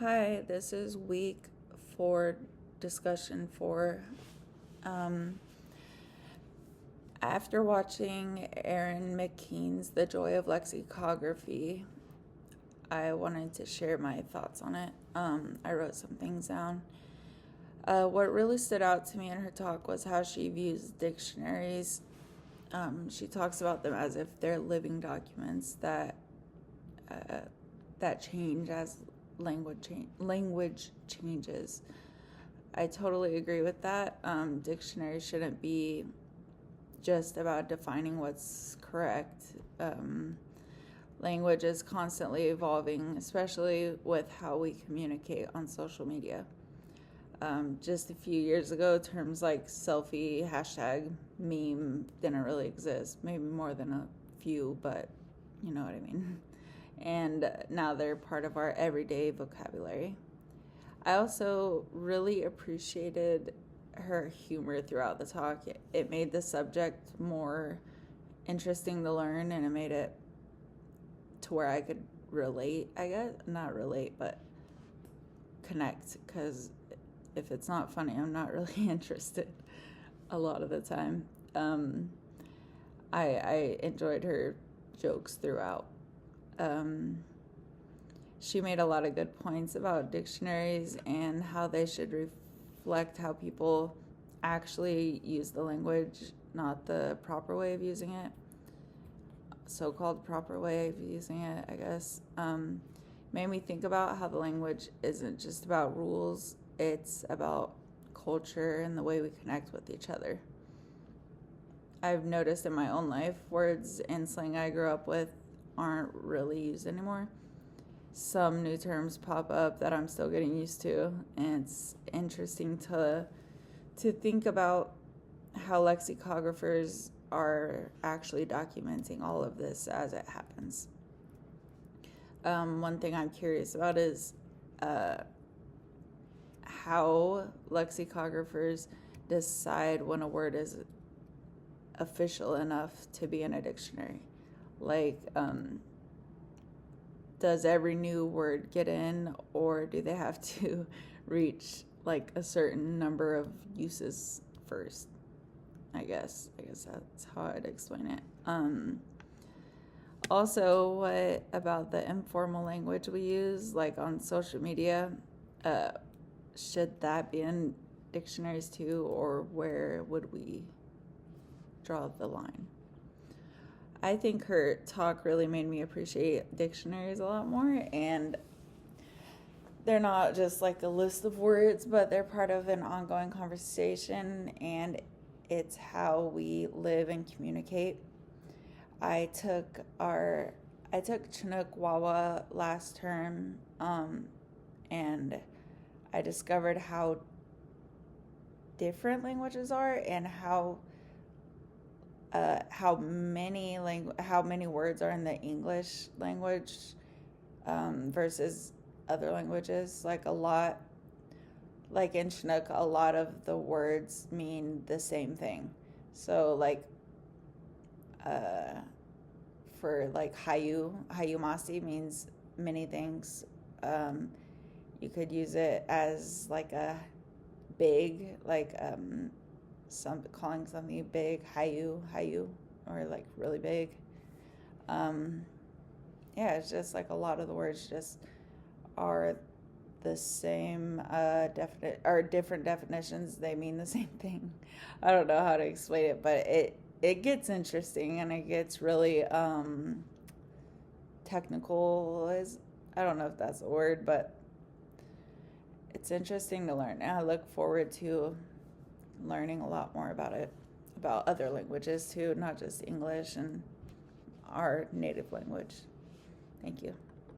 Hi, this is week 4, discussion 4. Um, After watching Aaron McKean's The Joy of Lexicography, I wanted to share my thoughts on it. I wrote some things down. What really stood out to me in her talk was how she views dictionaries. She talks about them as if they're living documents that change as language changes. I totally agree with that. Dictionaries shouldn't be just about defining what's correct. Language is constantly evolving, especially with how we communicate on social media. Just a few years ago, terms like selfie, hashtag, meme didn't really exist. Maybe more than a few, but you know what I mean. And now they're part of our everyday vocabulary. I also really appreciated her humor throughout the talk. It made the subject more interesting to learn, and it made it to where I could relate, I guess. Not relate, but connect, because if it's not funny, I'm not really interested a lot of the time. I enjoyed her jokes throughout. She made a lot of good points about dictionaries and how they should reflect how people actually use the language, not the proper way of using it. So-called proper way of using it, I guess. Made me think about how the language isn't just about rules, it's about culture and the way we connect with each other. I've noticed in my own life, words and slang I grew up with aren't really used anymore. Some new terms pop up that I'm still getting used to, and it's interesting to think about how lexicographers are actually documenting all of this as it happens. One thing I'm curious about is how lexicographers decide when a word is official enough to be in a dictionary. Like, does every new word get in, or do they have to reach like a certain number of uses first? I guess that's how I'd explain it. Also, what about the informal language we use, like on social media? Should that be in dictionaries too, or where would we draw the line? I think her talk really made me appreciate dictionaries a lot more, and they're not just like a list of words, but they're part of an ongoing conversation, and it's how we live and communicate. I took Chinook Wawa last term, and I discovered how different languages are, and how many words are in the English language versus other languages. Like in Chinook, a lot of the words mean the same thing. So like for like hayumasi means many things. You could use it as like a big, like calling something big, hayu, or like really big. It's just like a lot of the words just are the same different definitions. They mean the same thing. I don't know how to explain it, but it gets interesting, and it gets really technical. I don't know if that's a word, but it's interesting to learn, and I look forward to learning a lot more about it, about other languages too, not just English and our native language. Thank you.